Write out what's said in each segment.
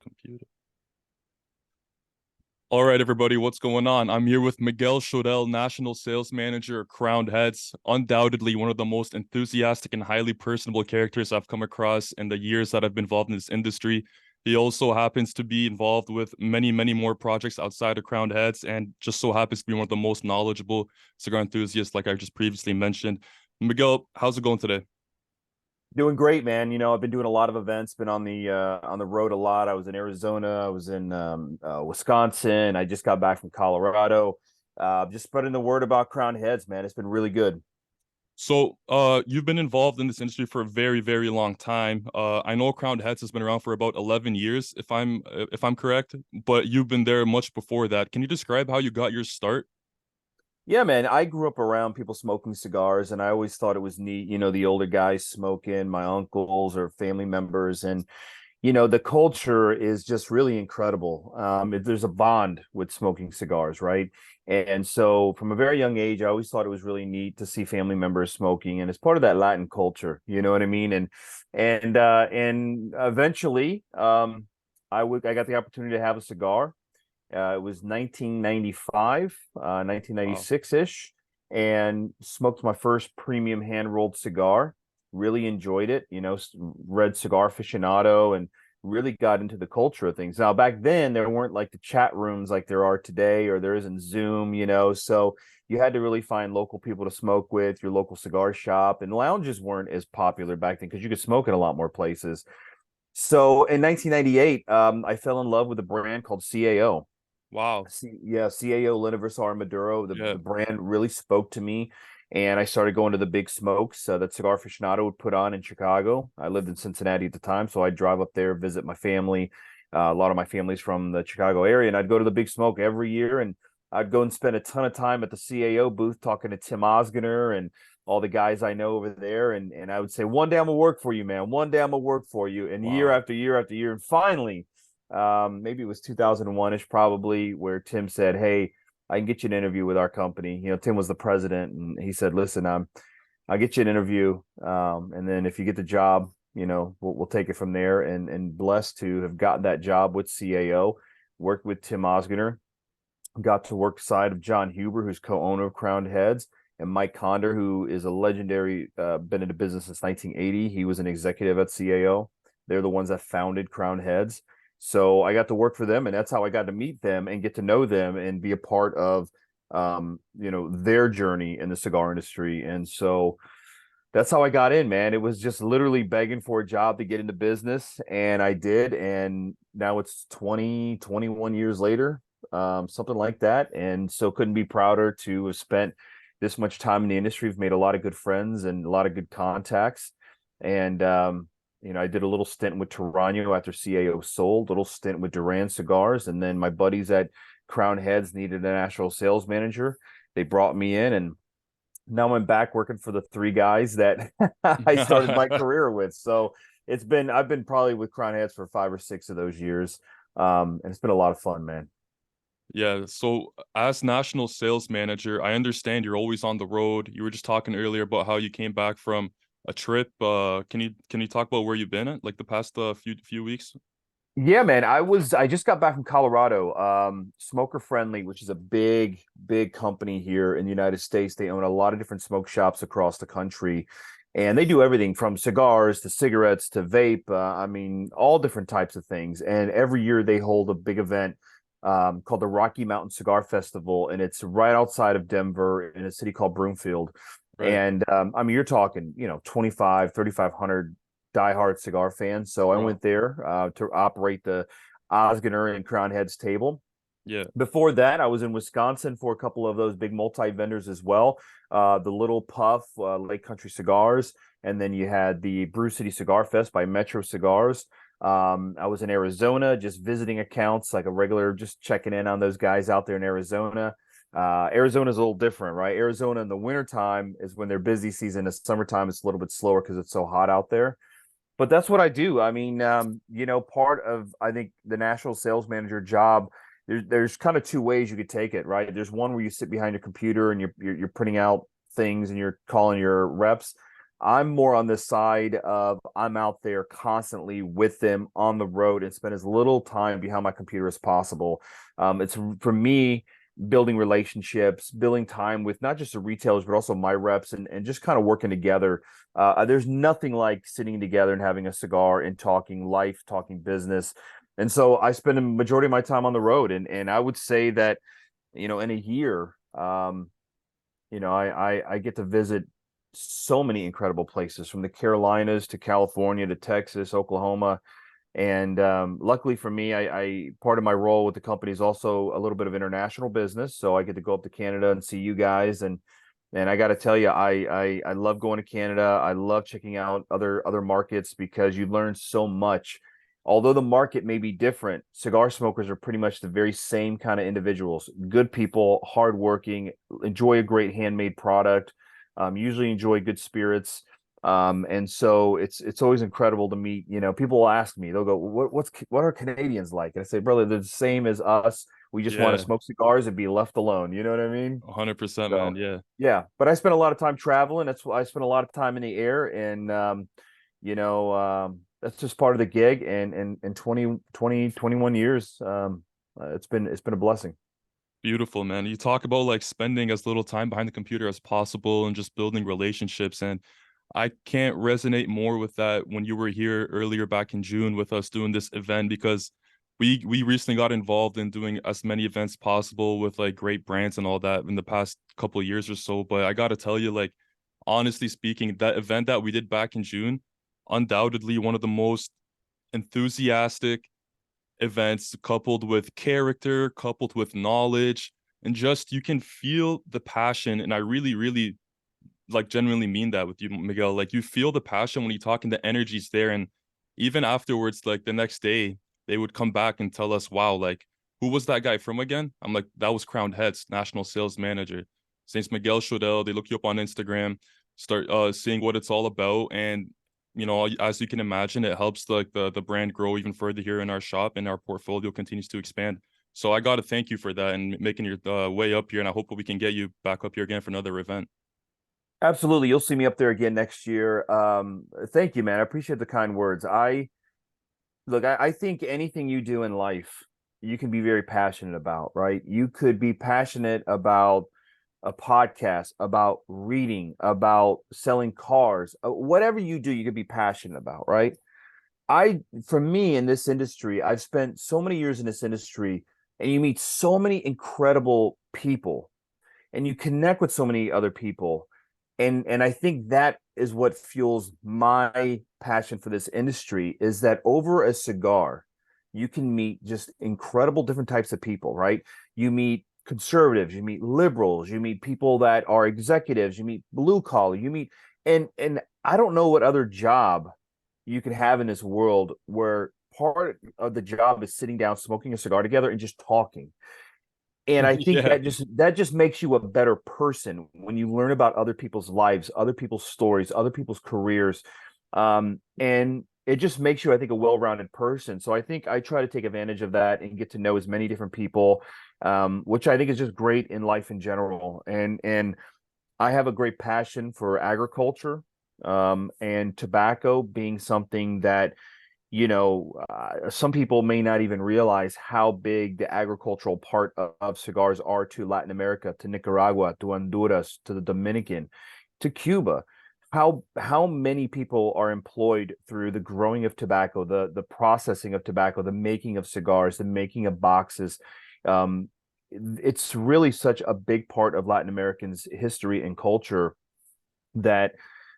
Computer. All right, everybody, what's going on? I'm here with Miguel Shoedel, National Sales Manager at Crowned Heads. Undoubtedly one of the most enthusiastic and highly personable characters I've come across in the years that I've been involved in this industry. He also happens to be involved with many, many more projects outside of Crowned Heads and just so happens to be one of the most knowledgeable cigar enthusiasts, like I just previously mentioned. Miguel, how's it going today? Doing great, man. I've been doing a lot of events, been on the road a lot. I was in Arizona, I was in Wisconsin. I just got back from Colorado. Just spreading the word about Crown Heads, man. It's been really good. You've been involved in this industry for a very, very long time. I know Crowned Heads has been around for about 11 years, if I'm correct, but you've been there much before that. Can you describe how you got your start? Yeah, man. I grew up around people smoking cigars, and I always thought it was neat, the older guys smoking, my uncles or family members, and the culture is just really incredible. There's a bond with smoking cigars, right? And so from a very young age, I always thought it was really neat to see family members smoking, and it's part of that Latin culture, you know what I mean? And eventually, I got the opportunity to have a cigar. It was 1995, Wow. 1996-ish, and smoked my first premium hand-rolled cigar. Really enjoyed it, read Cigar Aficionado and really got into the culture of things. Now, back then, there weren't like the chat rooms like there are today, or there isn't Zoom, so you had to really find local people to smoke with, your local cigar shop, and lounges weren't as popular back then because you could smoke in a lot more places. So in 1998, I fell in love with a brand called CAO. Wow. Yeah, CAO Universal Armaduro. Yeah. The brand really spoke to me, and I started going to the big smokes that Cigar Aficionado would put on in Chicago. I lived in Cincinnati at the time, so I'd drive up there, visit my family. A lot of my family's from the Chicago area, and I'd go to the big smoke every year, and I'd go and spend a ton of time at the CAO booth talking to Tim Osgener and all the guys I know over there, and I would say, one day I'm gonna work for you, man. One day I'm gonna work for you, and year Wow. after year after year, and finally maybe it was 2001-ish probably, where Tim said, hey, I can get you an interview with our company. Tim was the president, and he said, listen, I'll get you an interview, and then if you get the job, we'll take it from there. And blessed to have gotten that job with CAO, worked with Tim Osgener, got to work side of John Huber, who's co-owner of Crowned Heads, and Mike Conder, who is a legendary, been in the business since 1980. He was an executive at CAO. They're the ones that founded Crowned Heads. So I got to work for them, and that's how I got to meet them and get to know them and be a part of their journey in the cigar industry. And so that's how I got in, man. It was just literally begging for a job to get into business, and I did. And now it's 21 years later, something like that. And so couldn't be prouder to have spent this much time in the industry. We've made a lot of good friends and a lot of good contacts. And I did a little stint with Tarano after CAO sold, a little stint with Duran Cigars, and then my buddies at Crown Heads needed a national sales manager. They brought me in, and now I'm back working for the three guys that I started my career with. So I've been probably with Crown Heads for 5 or 6 of those years. And it's been a lot of fun, man. Yeah, so as national sales manager, I understand you're always on the road. You were just talking earlier about how you came back from a trip. Can you talk about where you've been at, like the past few weeks? Yeah, man. I just got back from Colorado. Smoker Friendly, which is a big, big company here in the United States. They own a lot of different smoke shops across the country, and they do everything from cigars to cigarettes to vape. I mean, all different types of things. And every year they hold a big event called the Rocky Mountain Cigar Festival, and it's right outside of Denver in a city called Broomfield. Right. And I mean, you're talking, 25, 3,500 diehard cigar fans. So I Wow. went there to operate the Osgener and Crown Heads table. Yeah. Before that, I was in Wisconsin for a couple of those big multi vendors as well. The Little Puff, Lake Country Cigars, and then you had the Brew City Cigar Fest by Metro Cigars. I was in Arizona just visiting accounts, like a regular, just checking in on those guys out there in Arizona. Arizona is a little different, right? Arizona in the wintertime is when they're busy season. In the summertime, it's a little bit slower because it's so hot out there. But that's what I do. I mean, part of, I think, the national sales manager job, there's kind of two ways you could take it, right? There's one where you sit behind your computer and you're printing out things and you're calling your reps. I'm more on the side of I'm out there constantly with them on the road and spend as little time behind my computer as possible. It's for me building relationships, building time with not just the retailers, but also my reps and just kind of working together. There's nothing like sitting together and having a cigar and talking life, talking business. And so I spend a majority of my time on the road. And I would say that, in a year, I get to visit so many incredible places from the Carolinas to California to Texas, Oklahoma. And luckily for me, I part of my role with the company is also a little bit of international business. So I get to go up to Canada and see you guys. And I got to tell you, I love going to Canada. I love checking out other markets because you learn so much. Although the market may be different, cigar smokers are pretty much the very same kind of individuals. Good people, hardworking, enjoy a great handmade product, usually enjoy good spirits. And so it's always incredible to meet. People will ask me, they'll go, what are Canadians like? And I say, brother, they're the same as us. We just want to Yeah, smoke cigars and be left alone. You know what I mean? 100%, man. So Yeah. yeah, but I spent a lot of time traveling. That's why I spent a lot of time in the air, and that's just part of the gig. And 21 years, it's been a blessing. Beautiful, man. You talk about like spending as little time behind the computer as possible and just building relationships. And I can't resonate more with that when you were here earlier back in June with us doing this event because we recently got involved in doing as many events possible with like great brands and all that in the past couple of years or so. But I gotta tell you, like, honestly speaking, that event that we did back in June, undoubtedly one of the most enthusiastic events coupled with character, coupled with knowledge, and just you can feel the passion. And I really, really like genuinely mean that with you, Miguel. Like you feel the passion when you talk and the energy's there. And even afterwards, like the next day, they would come back and tell us, wow, like who was that guy from again? I'm like, that was Crowned Heads, national sales manager. Saints Miguel Shoedel. They look you up on Instagram, start seeing what it's all about. And as you can imagine, it helps the brand grow even further here in our shop and our portfolio continues to expand. So I got to thank you for that and making your way up here. And I hope we can get you back up here again for another event. Absolutely, you'll see me up there again next year. Thank you, man. I appreciate the kind words. I think anything you do in life, you can be very passionate about, right? You could be passionate about a podcast, about reading, about selling cars, whatever you do, you could be passionate about, right? For me in this industry, I've spent so many years in this industry, and you meet so many incredible people, and you connect with so many other people, and I think that is what fuels my passion for this industry is that over a cigar, you can meet just incredible different types of people, right? You meet conservatives, you meet liberals, you meet people that are executives, you meet blue collar, you meet and I don't know what other job you could have in this world where part of the job is sitting down, smoking a cigar together and just talking. And I think Yeah. that just makes you a better person when you learn about other people's lives, other people's stories, other people's careers. And it just makes you, I think, a well-rounded person. So I think I try to take advantage of that and get to know as many different people, which I think is just great in life in general. And I have a great passion for agriculture, and tobacco being something that some people may not even realize how big the agricultural part of cigars are to Latin America, to Nicaragua, to Honduras, to the Dominican, to Cuba. How many people are employed through the growing of tobacco, the processing of tobacco, the making of cigars, the making of boxes. It's really such a big part of Latin Americans' history and culture that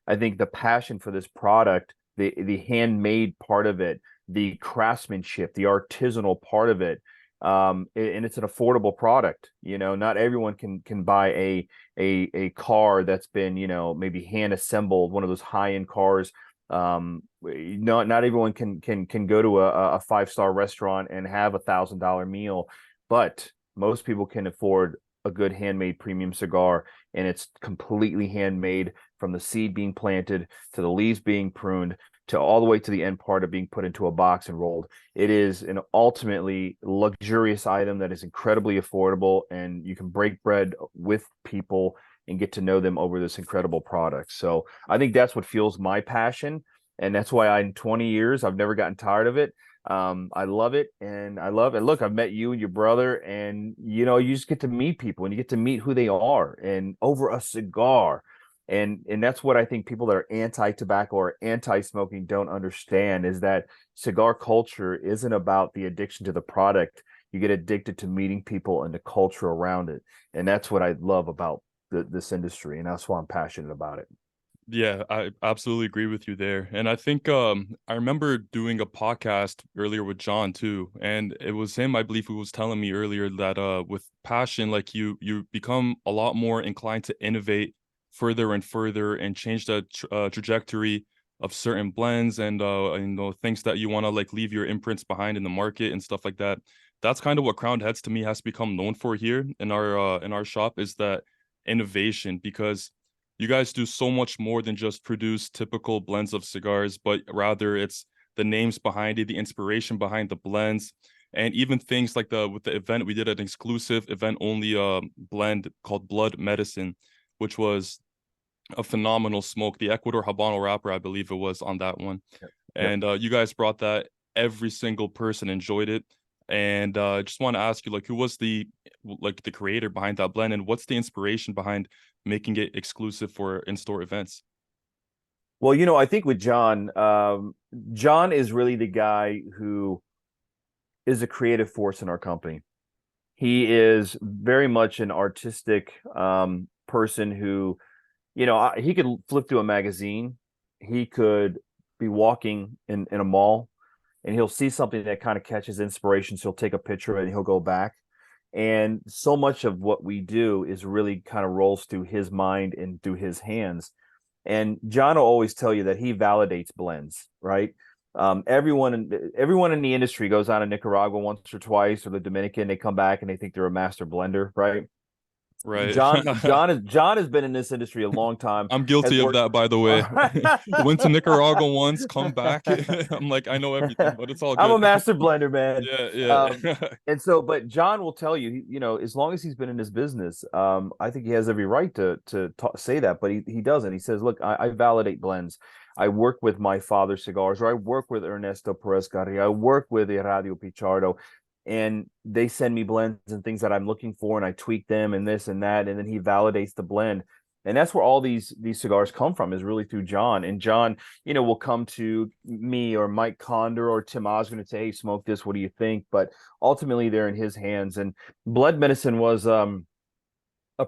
I think the passion for this product, the handmade part of it, the craftsmanship, the artisanal part of it, and it's an affordable product. Not everyone can buy a car that's been maybe hand assembled, one of those high end cars. Not everyone can go to a 5-star restaurant and have $1,000 meal, but most people can afford a good handmade premium cigar, and it's completely handmade from the seed being planted to the leaves being pruned to all the way to the end part of being put into a box and rolled. It is an ultimately luxurious item that is incredibly affordable, and you can break bread with people and get to know them over this incredible product. So I think that's what fuels my passion. And that's why in 20 years, I've never gotten tired of it. I love it, and I love it. Look, I've met you and your brother, and you just get to meet people, and you get to meet who they are, and over a cigar. And that's what I think people that are anti-tobacco or anti-smoking don't understand, is that cigar culture isn't about the addiction to the product. You get addicted to meeting people and the culture around it. And that's what I love about this industry. And that's why I'm passionate about it. Yeah, I absolutely agree with you there. And I think I remember doing a podcast earlier with John too. And it was him, I believe, who was telling me earlier that with passion, like you become a lot more inclined to innovate further and further and change the trajectory of certain blends and things that you want to like leave your imprints behind in the market and stuff like that. That's kind of what Crowned Heads to me has become known for here in our shop, is that innovation, because you guys do so much more than just produce typical blends of cigars, but rather it's the names behind it, the inspiration behind the blends, and even things like with the event, we did an exclusive event only blend called Blood Medicine, which was a phenomenal smoke. The Ecuador Habano wrapper, I believe it was on that one. Yep. Yep. And you guys brought that. Every single person enjoyed it. And I just want to ask you, like, who was the creator behind that blend, and what's the inspiration behind making it exclusive for in-store events? Well, I think with John, John is really the guy who is a creative force in our company. He is very much an artistic person who, he could flip through a magazine. He could be walking in a mall, and he'll see something that kind of catches inspiration. So he'll take a picture of it and he'll go back. And so much of what we do is really kind of rolls through his mind and through his hands. And John will always tell you that he validates blends, right? Everyone in the industry goes out to Nicaragua once or twice, or the Dominican. They come back and they think they're a master blender, right? Right. John has been in this industry a long time. I'm Has guilty of worked. that, by the way. Went to Nicaragua once, come back. I'm like, I know everything, but it's all I'm good. a master blender, man. Yeah, yeah. And so, but John will tell you, as long as he's been in this business, I think he has every right to say that, but he doesn't. He says, look, I validate blends. I work with my father's cigars, or I work with Ernesto Perez Garria. I work with Radio Pichardo, and they send me blends and things that I'm looking for, and I tweak them and this and that, and then he validates the blend. And that's where all these cigars come from, is really through John. And John, will come to me or Mike Condor or Tim Osgood and say, hey, smoke this, what do you think? But ultimately they're in his hands. And Blood Medicine was a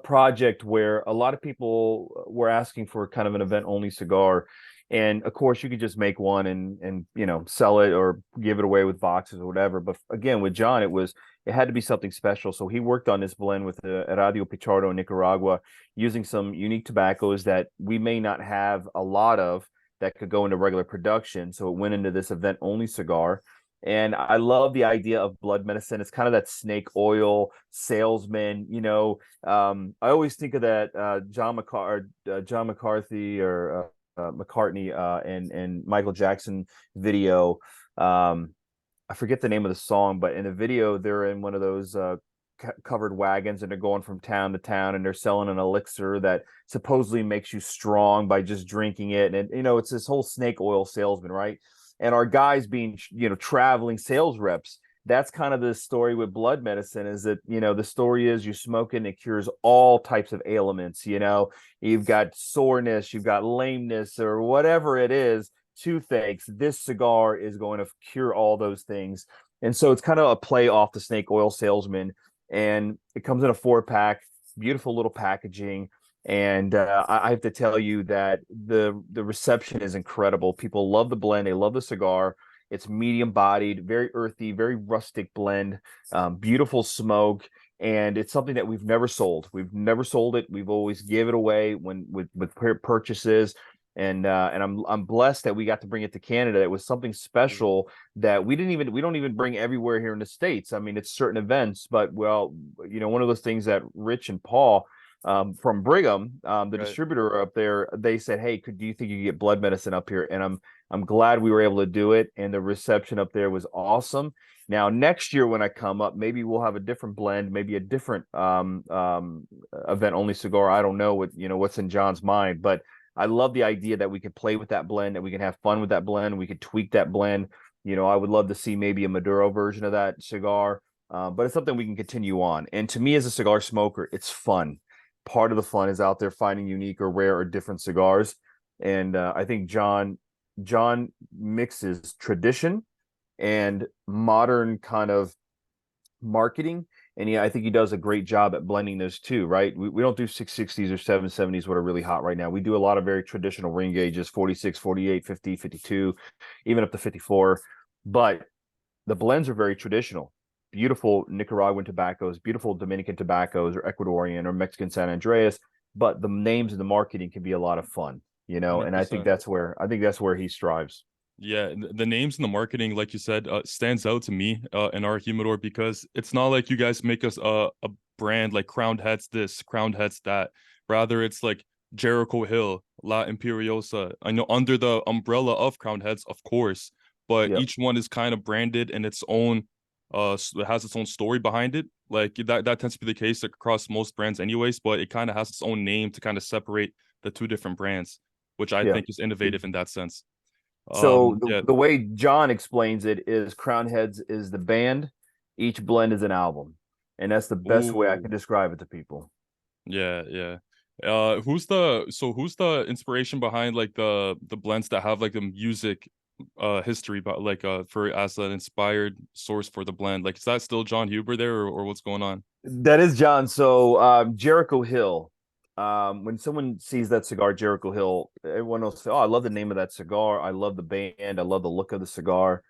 project where a lot of people were asking for kind of an event only cigar. And of course you could just make one and sell it or give it away with boxes or whatever. But again, with John, it had to be something special. So he worked on this blend with Radio Pichardo in Nicaragua, using some unique tobaccos that we may not have a lot of that could go into regular production. So it went into this event only cigar. And I love the idea of Blood Medicine. It's kind of that snake oil salesman. I always think of that John McCarthy or McCartney and Michael Jackson video. I forget the name of the song, but in the video, they're in one of those covered wagons, and they're going from town to town, and they're selling an elixir that supposedly makes you strong by just drinking it. And it's this whole snake oil salesman, right? And our guys being traveling sales reps. That's kind of the story with Blood Medicine, is that the story is you smoke it and it cures all types of ailments. You've got soreness, you've got lameness, or whatever it is, toothaches. This cigar is going to cure all those things. And so it's kind of a play off the snake oil salesman. And it comes in a 4-pack, beautiful little packaging. And I have to tell you that the reception is incredible. People love the blend, they love the cigar. It's medium bodied, very earthy, very rustic blend, beautiful smoke. And it's something that we've never sold. We've never sold it. We've always give it away with purchases. And I'm blessed that we got to bring it to Canada. It was something special that we don't even bring everywhere here in the States. I mean, it's certain events, but one of those things that Rich and Paul from Brigham, the distributor up there, they said, hey, do you think you could get Blood Medicine up here? And I'm glad we were able to do it. And the reception up there was awesome. Now, next year when I come up, maybe we'll have a different blend, maybe a different event only cigar. I don't know what's in John's mind, but I love the idea that we could play with that blend, that we can have fun with that blend, we could tweak that blend. I would love to see maybe a Maduro version of that cigar, but it's something we can continue on. And to me, as a cigar smoker, it's fun. Part of the fun is out there finding unique or rare or different cigars, and I think John mixes tradition and modern kind of marketing. And I think he does a great job at blending those two, right? We don't do 660s or 770s, what are really hot right now. We do a lot of very traditional ring gauges, 46, 48, 50, 52, even up to 54. But the blends are very traditional. Beautiful Nicaraguan tobaccos, beautiful Dominican tobaccos, or Ecuadorian or Mexican San Andreas. But the names and the marketing can be a lot of fun, and I think 100%. that's where he strives. Yeah, the names and the marketing, like you said, stands out to me in our humidor because it's not like you guys make us a brand like Crowned Heads this, Crowned Heads that. Rather, it's like Jericho Hill, La Imperiosa. I know under the umbrella of Crowned Heads, of course, but Yep. each one is kind of branded in its own. It has its own story behind it. Like that tends to be the case across most brands, anyways. But it kind of has its own name to kind of separate the two different brands, which I Yeah. think is innovative in that sense. So the, Yeah. the way John explains it is Crown Heads is the band, each blend is an album. And that's the best way I can Ooh. describe it to people. Yeah, yeah. Who's the inspiration behind like the blends that have like the music history, but like for as an inspired source for the blend? Like is that still John Huber there, or what's going on? That is John. So Jericho Hill. When someone sees that cigar, Jericho Hill, everyone will say, "Oh, I love the name of that cigar. I love the band. I love the look of the cigar."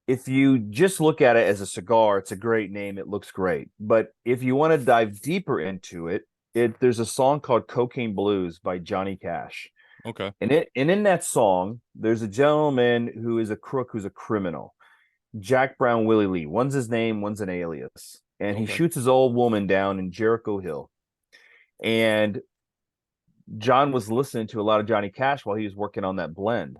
If you just look at it as a cigar, it's a great name. It looks great. But if you want to dive deeper into it, there's a song called Cocaine Blues by Johnny Cash. Okay. And in that song, there's a gentleman who is a crook, who's a criminal. Jack Brown Willie Lee. One's his name, one's an alias. And he Okay. shoots his old woman down in Jericho Hill. And John was listening to a lot of Johnny Cash while he was working on that blend.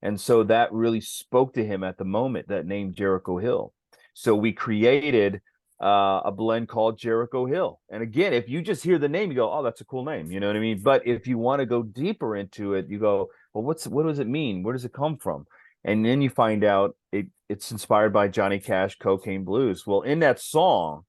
And so that really spoke to him at the moment, that name Jericho Hill. So we created a blend called Jericho Hill. And again, if you just hear the name, you go, "Oh, that's a cool name." You know what I mean? But if you want to go deeper into it, you go, "Well, what does it mean? Where does it come from?" And then you find out it's inspired by Johnny Cash, Cocaine Blues. Well, in that song,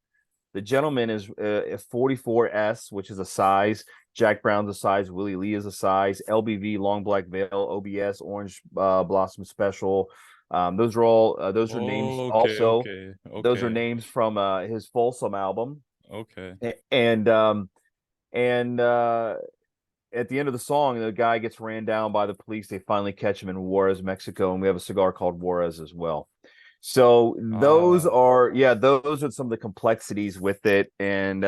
the gentleman is a 44S, which is a size. Jack Brown's a size. Willie Lee is a size. LBV, Long Black Veil, OBS, Orange Blossom Special. Those are names Okay, also. okay, Those are okay, names from his Folsom album. okay. And at the end of the song, the guy gets ran down by the police. They finally catch him in Juarez, Mexico, and we have a cigar called Juarez as well. So Ah, those are some of the complexities with it. And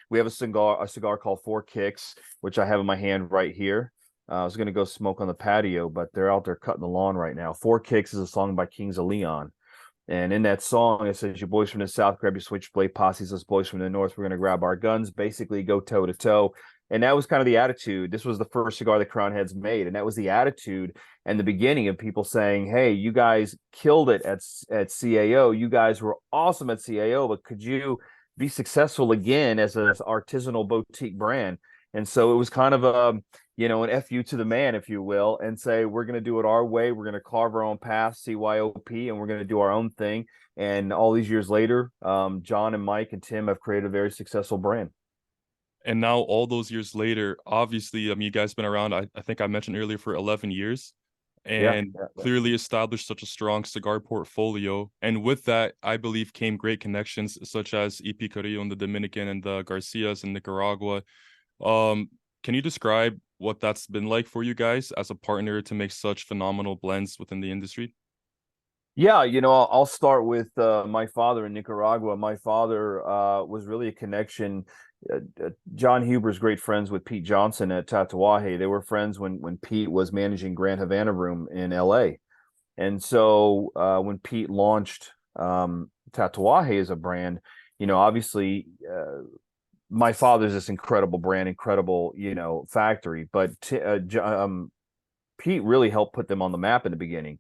we have a cigar called Four Kicks, which I have in my hand right here. I was going to go smoke on the patio, but they're out there cutting the lawn right now. Four Kicks is a song by Kings of Leon. And in that song, it says, "You boys from the south, grab your switchblade posses. Us boys from the north, we're going to grab our guns." Basically, go toe to toe. And that was kind of the attitude. This was the first cigar that Crown Heads made, and that was the attitude and the beginning of people saying, "Hey, you guys killed it at CAO. You guys were awesome at CAO, but could you be successful again as an artisanal boutique brand?" And so it was kind of an FU to the man, if you will, and say, "We're going to do it our way. We're going to carve our own path, CYOP, and we're going to do our own thing." And all these years later, John and Mike and Tim have created a very successful brand. and now all those years later, obviously, I mean, you guys been around, I think I mentioned earlier, for 11 years Yeah, and yeah, yeah. clearly established such a strong cigar portfolio. And with that, I believe came great connections such as EP Carrillo in the Dominican and the Garcias in Nicaragua. Um, can you describe what that's been like for you guys as a partner to make such phenomenal blends within the industry? Yeah, I'll start with my father in Nicaragua. My father was really a connection. John Huber's great friends with Pete Johnson at Tatuaje. They were friends when Pete was managing Grand Havana Room in LA. And so when Pete launched Tatuaje as a brand, obviously my father's this incredible brand, incredible, factory. But Pete really helped put them on the map in the beginning.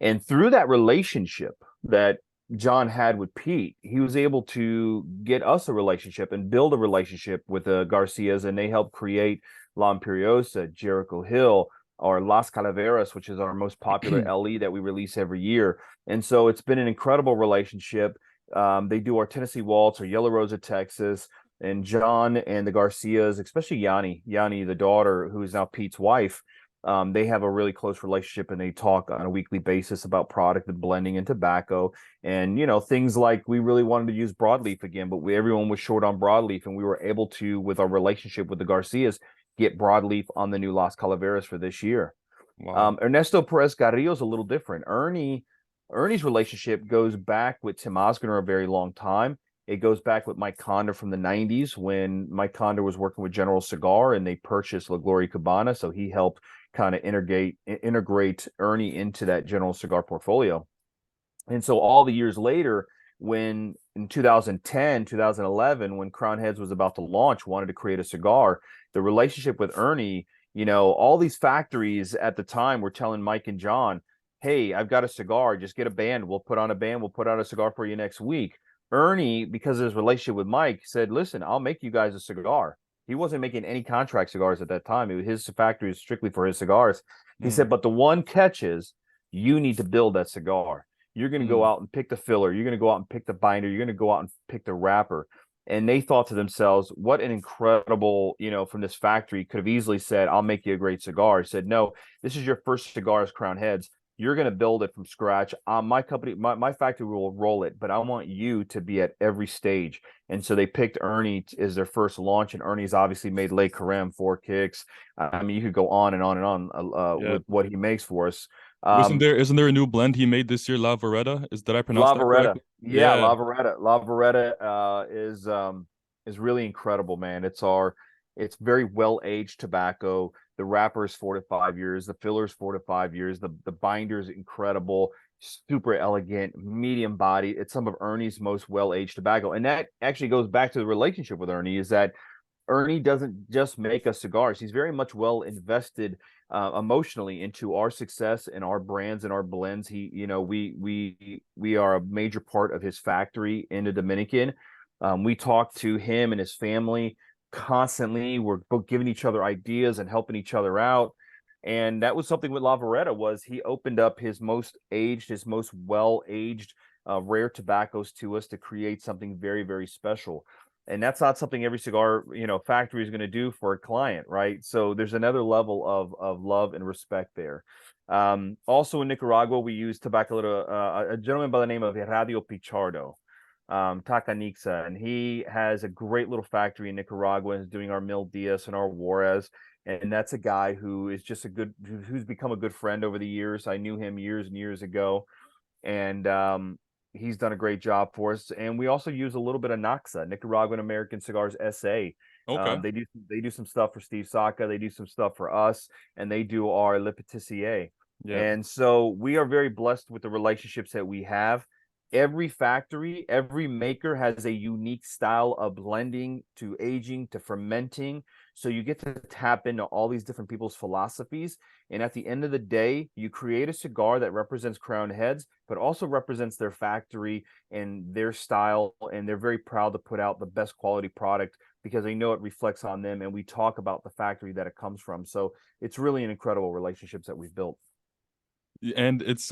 And through that relationship that John had with Pete, he was able to get us a relationship and build a relationship with the Garcias, and they helped create La Imperiosa, Jericho Hill, or Las Calaveras, which is our most popular LE that we release every year. And so it's been an incredible relationship. They do our Tennessee Waltz or Yellow Rose of Texas, and John and the Garcias, especially Yanni, the daughter, who is now Pete's wife. They have a really close relationship, and they talk on a weekly basis about product and blending and tobacco, and things like we really wanted to use broadleaf again, but everyone was short on broadleaf, and we were able to, with our relationship with the Garcias, get broadleaf on the new Las Calaveras for this year. Wow. Ernesto Perez Carrillo is a little different. Ernie's relationship goes back with Tim Osgoner a very long time. It goes back with Mike Conder from the 90s when Mike Conder was working with General Cigar and they purchased La Gloria Cabana. So he helped kind of integrate Ernie into that General Cigar portfolio. And so all the years later, when in 2010, 2011, when Crown Heads was about to launch, wanted to create a cigar, the relationship with Ernie, all these factories at the time were telling Mike and John, hey, I've got a cigar, just get a band. We'll put on a band. We'll put out a cigar for you next week. Ernie, because of his relationship with Mike, said, listen, I'll make you guys a cigar. He wasn't making any contract cigars at that time. His factory was strictly for his cigars. He said, but the one catch is you need to build that cigar. You're going to go out and pick the filler. You're going to go out and pick the binder. You're going to go out and pick the wrapper. And they thought to themselves, what an incredible, from this factory could have easily said, I'll make you a great cigar. He said, no, this is your first cigar as Crown Heads. You're going to build it from scratch. My company, my factory will roll it, but I want you to be at every stage. And so they picked Ernie as their first launch, and Ernie's obviously made Le Carême, Four Kicks. I mean, you could go on and on and on Yeah. with what he makes for us. Isn't there a new blend he made this year, La Veretta? Did I pronounce that Lavaretta. correctly? Yeah, Yeah. Lavaretta. Lavaretta is really incredible, man. It's very well aged tobacco. The wrapper is 4 to 5 years, the filler is 4 to 5 years, the binder is incredible, super elegant, medium body. It's some of Ernie's most well aged tobacco. And that actually goes back to the relationship with Ernie, is that Ernie doesn't just make us cigars. He's very much well invested emotionally into our success and our brands and our blends. We are a major part of his factory in the Dominican. We talk to him and his family constantly. We're both giving each other ideas and helping each other out. And that was something with Lavaretta, was he opened up his most well aged rare tobaccos to us to create something very, very special. And that's not something every cigar factory is going to do for a client, right? So there's another level of love and respect there. Also in Nicaragua, we use tobacco, a gentleman by the name of Radio Pichardo, Tacanixa, and he has a great little factory in Nicaragua and is doing our Mil Diaz and our Juarez. And that's a guy who is just who's become a good friend over the years. I knew him years and years ago, and he's done a great job for us. And we also use a little bit of Naxa, Nicaraguan American Cigars SA. Okay. They do some stuff for Steve Saka. They do some stuff for us, and they do our Le Patissier. Yeah. And so we are very blessed with the relationships that we have. Every factory, every maker has a unique style of blending to aging to fermenting. So you get to tap into all these different people's philosophies. And at the end of the day, you create a cigar that represents Crown Heads, but also represents their factory and their style. And they're very proud to put out the best quality product because they know it reflects on them. And we talk about the factory that it comes from. So it's really an incredible relationships that we've built. And it's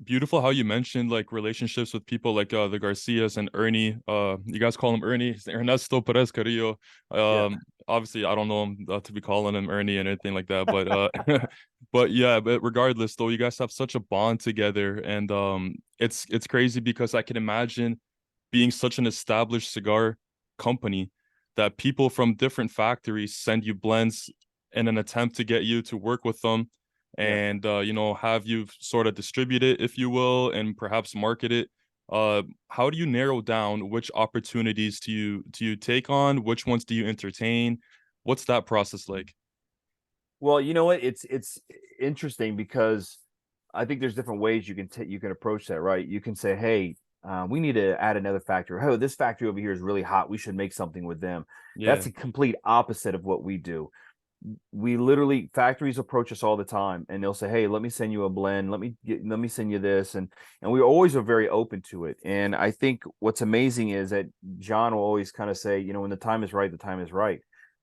beautiful how you mentioned like relationships with people like the Garcias and Ernie. You guys call him Ernie, it's Ernesto Perez Carrillo. Yeah. Obviously I don't know him to be calling him Ernie and anything like that, but but yeah, but regardless though, you guys have such a bond together, and it's crazy because I can imagine being such an established cigar company that people from different factories send you blends in an attempt to get you to work with them Yeah. and have you sort of distribute it, if you will, and perhaps market it. How do you narrow down which opportunities do you take on? Which ones do you entertain? What's that process like? Well, you know what? It's interesting because I think there's different ways you can approach that, right? You can say, hey, we need to add another factory. Oh, this factory over here is really hot. We should make something with them. Yeah. That's a complete opposite of what we do. we literally, factories approach us all the time and they'll say, hey, let me send you a blend, let me send you this, and we always are very open to it. And I think what's amazing is that John will always kind of say, when the time is right, the time is right.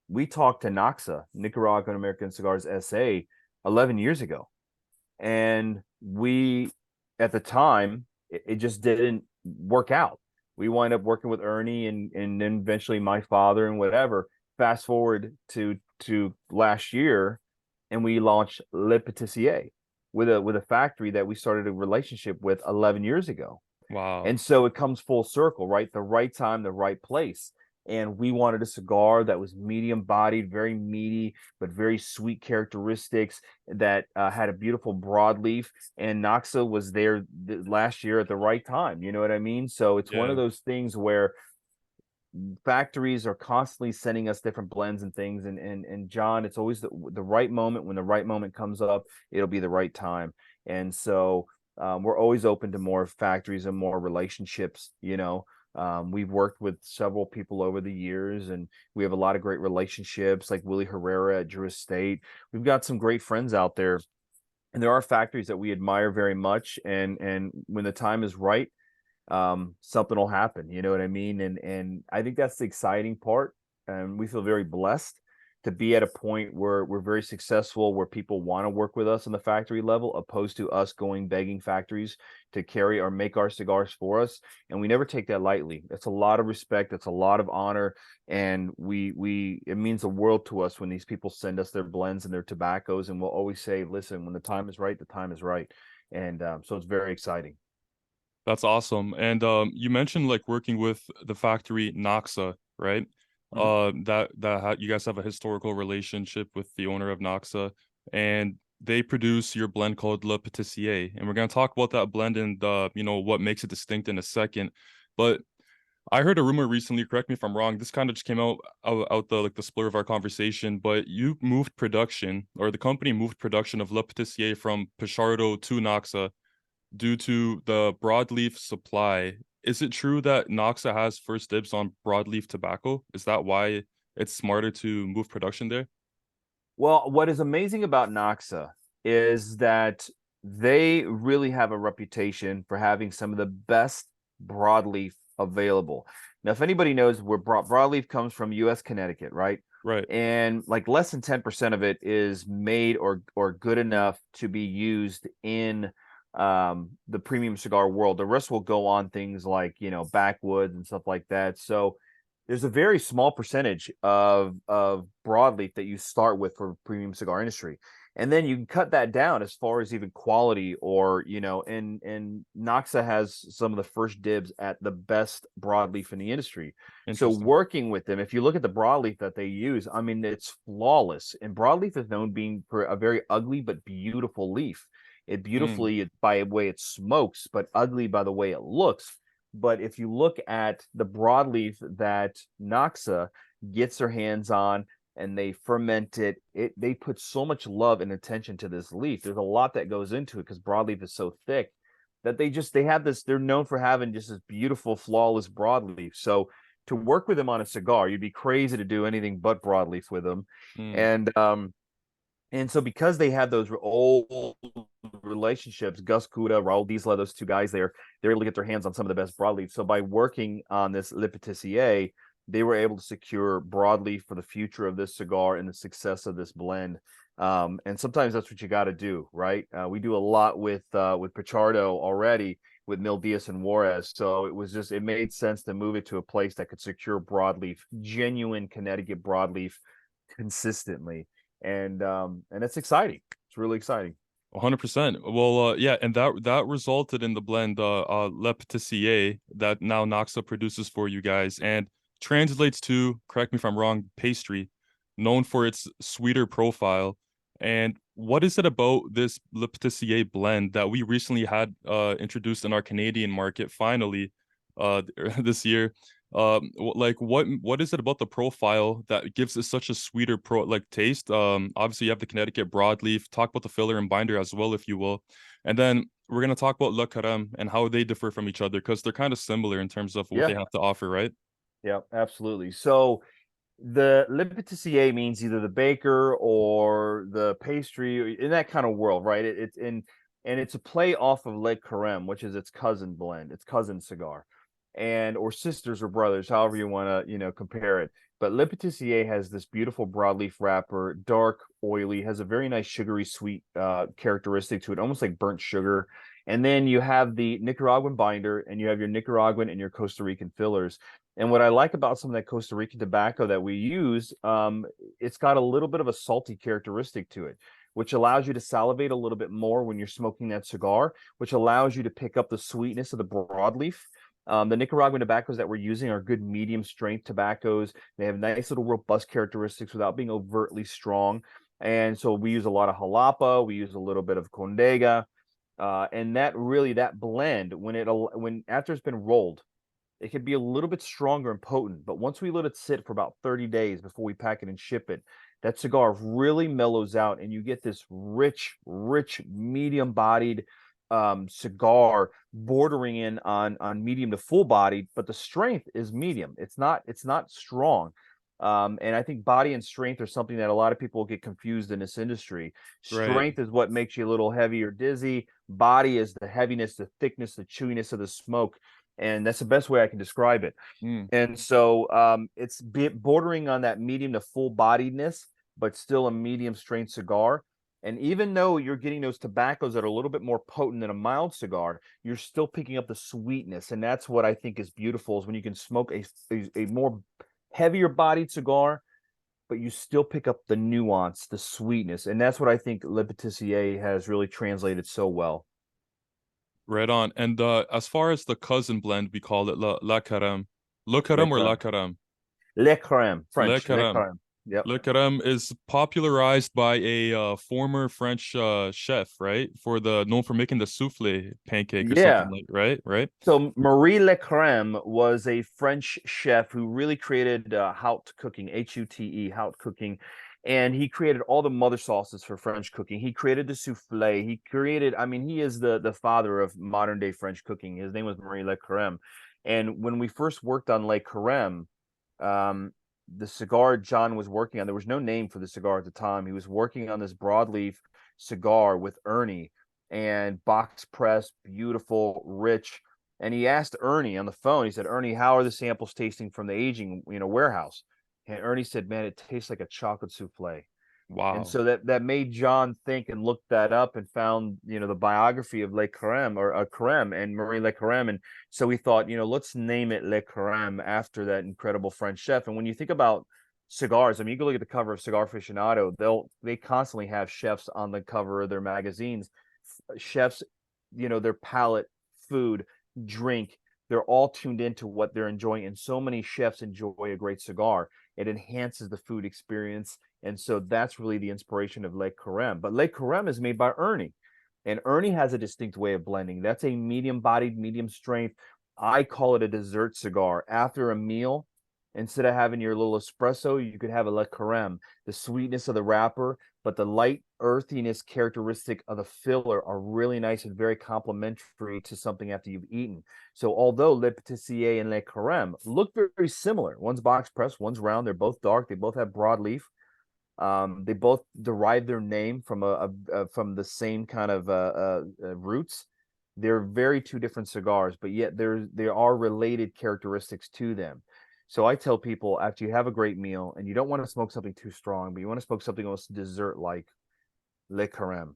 We talked to NACSA, Nicaraguan American Cigars SA, 11 years ago, and we, at the time, it just didn't work out. We wind up working with Ernie and then eventually my father and whatever. Fast forward to last year, and we launched Le Patissier with a factory that we started a relationship with 11 years ago. Wow. And so it comes full circle, right? The right time, the right place. And we wanted a cigar that was medium bodied, very meaty, but very sweet characteristics, that had a beautiful broadleaf. And Noxa was there last year at the right time. You know what I mean? So it's one Yeah. of those things where factories are constantly sending us different blends and things. And John, it's always the right moment. When the right moment comes up, it'll be the right time. And so we're always open to more factories and more relationships. We've worked with several people over the years, and we have a lot of great relationships, like Willie Herrera at Drew Estate. We've got some great friends out there, and there are factories that we admire very much. And when the time is right, something will happen. You know what I mean? And I think that's the exciting part. And we feel very blessed to be at a point where we're very successful, where people want to work with us on the factory level, opposed to us going begging factories to carry or make our cigars for us. And we never take that lightly. It's a lot of respect. It's a lot of honor. And it means the world to us when these people send us their blends and their tobaccos. And we'll always say, listen, when the time is right, the time is right. And so it's very exciting. That's awesome. And you mentioned like working with the factory Noxa, right? Mhm. You guys have a historical relationship with the owner of Noxa, and they produce your blend called Le Patissier. And we're gonna talk about that blend and what makes it distinct in a second. But I heard a rumor recently, correct me if I'm wrong, this kind of just came out the spur of our conversation, but you moved production, or the company moved production of Le Patissier from Pichardo to Noxa due to the broadleaf supply. Is it true that Noxa has first dibs on broadleaf tobacco? Is that why it's smarter to move production there? Well, what is amazing about Noxa is that they really have a reputation for having some of the best broadleaf available. Now, if anybody knows where broadleaf comes from, U.S. Connecticut, right? Right. And like less than 10% of it is made or good enough to be used in the premium cigar world. The rest will go on things like, backwoods and stuff like that. So there's a very small percentage of broadleaf that you start with for premium cigar industry, and then you can cut that down as far as even quality, or and Noxa has some of the first dibs at the best broadleaf in the industry. So Interesting. working with them, if you look at the broadleaf that they use, I mean, it's flawless. And broadleaf is known being for a very ugly but beautiful leaf. It Mm, beautifully by the way it smokes, but ugly by the way it looks. But if you look at the broadleaf that Noxa gets their hands on and they ferment they put so much love and attention to this leaf. There's a lot that goes into it because broadleaf is so thick that they have this. They're known for having just this beautiful, flawless broadleaf. So to work with them on a cigar, you'd be crazy to do anything but broadleaf with them. mm. And so because they had those old relationships, Gus Kuda, Raul Diesla, those two guys there, they're able to get their hands on some of the best broadleaf. So by working on this Le Patissier, they were able to secure broadleaf for the future of this cigar and the success of this blend. And sometimes that's what you got to do, right? We do a lot with Pichardo already with Mil Diaz and Juarez. So it made sense to move it to a place that could secure broadleaf, genuine Connecticut broadleaf consistently. And it's exciting. It's really exciting. 100%. Well, yeah, and that resulted in the blend, Le Patissier, that now Noxa produces for you guys, and translates to, correct me if I'm wrong, pastry, known for its sweeter profile. And what is it about this Le Patissier blend that we recently had introduced in our Canadian market finally this year? What is it about the profile that gives it such a sweeter taste? Obviously you have the Connecticut broadleaf. Talk about the filler and binder as well, if you will, and then we're gonna talk about Le Carême and how they differ from each other because they're kind of similar in terms of what they Yeah, have to offer, right? yeah, absolutely. So The le pâtissier means either the baker or the pastry in that kind of world, right? It's in and it's a play off of Le Carême, which is its cousin blend, its cousin cigar, and or sisters or brothers, however you want to, compare it. But Le Pâtissier has this beautiful broadleaf wrapper, dark, oily, has a very nice sugary sweet characteristic to it, almost like burnt sugar. And then you have the Nicaraguan binder, and you have your Nicaraguan and your Costa Rican fillers. And what I like about some of that Costa Rican tobacco that we use, it's got a little bit of a salty characteristic to it, which allows you to salivate a little bit more when you're smoking that cigar, which allows you to pick up the sweetness of the broadleaf. The Nicaraguan tobaccos that we're using are good medium strength tobaccos. They have nice little robust characteristics without being overtly strong. And so we use a lot of jalapa, we use a little bit of condega, and that blend when after it's been rolled, it can be a little bit stronger and potent. But once we let it sit for about 30 days before we pack it and ship it, that cigar really mellows out, and you get this rich, medium bodied cigar bordering in on medium to full bodied, but the strength is medium. It's not strong. And I think body and strength are something that a lot of people get confused in this industry. Right. Strength is what makes you a little heavy or dizzy. Body is the heaviness, the thickness, the chewiness of the smoke. And that's the best way I can describe it. Mm. And so it's bordering on that medium to full bodiedness, but still a medium strength cigar. And even though you're getting those tobaccos that are a little bit more potent than a mild cigar, you're still picking up the sweetness. And that's what I think is beautiful, is when you can smoke a more heavier bodied cigar, but you still pick up the nuance, the sweetness. And that's what I think Le Patissier has really translated so well. Right on. And as far as the cousin blend, we call it la carême. Le Le carême or la crème. carême? Le crème, Le French. Le carême. crème. Yep. Le carême is popularized by a former French chef, right? For the known for making the souffle pancake or something Yeah. like, right? Right? So Marie Lecreme was a French chef who really created haute cooking, Hute, haute cooking, and he created all the mother sauces for French cooking. He created the souffle. He created, I mean, he is the father of modern day French cooking. His name was Marie Lecreme, and when we first worked on Le Carême, um, the cigar John was working on, there was no name for the cigar at the time. He was working on this broadleaf cigar with Ernie, and box press, beautiful, rich. And he asked Ernie on the phone, he said, Ernie, how are the samples tasting from the aging, warehouse? And Ernie said, man, it tastes like a chocolate souffle. And Wow. so that made John think and look that up and found, the biography of Le Carême or Carême and Marie Le Carême. And so we thought, let's name it Le Carême after that incredible French chef. And when you think about cigars, I mean, you can look at the cover of Cigar Aficionado, they constantly have chefs on the cover of their magazines. Chefs, their palate, food, drink, they're all tuned into what they're enjoying. And so many chefs enjoy a great cigar. It enhances the food experience. And so that's really the inspiration of Le Carême. But Le Carême is made by Ernie. And Ernie has a distinct way of blending. That's a medium bodied, medium strength. I call it a dessert cigar. After a meal, instead of having your little espresso, you could have a Le Carême. The sweetness of the wrapper, but the light earthiness characteristic of the filler are really nice and very complementary to something after you've eaten. So although Le Patissier and Le Carême look very similar, one's box press, one's round, they're both dark, they both have broadleaf. They both derive their name from from the same kind of roots. They're very two different cigars, but yet there are related characteristics to them. So I tell people, after you have a great meal and you don't want to smoke something too strong, but you want to smoke something else dessert like Le Carême.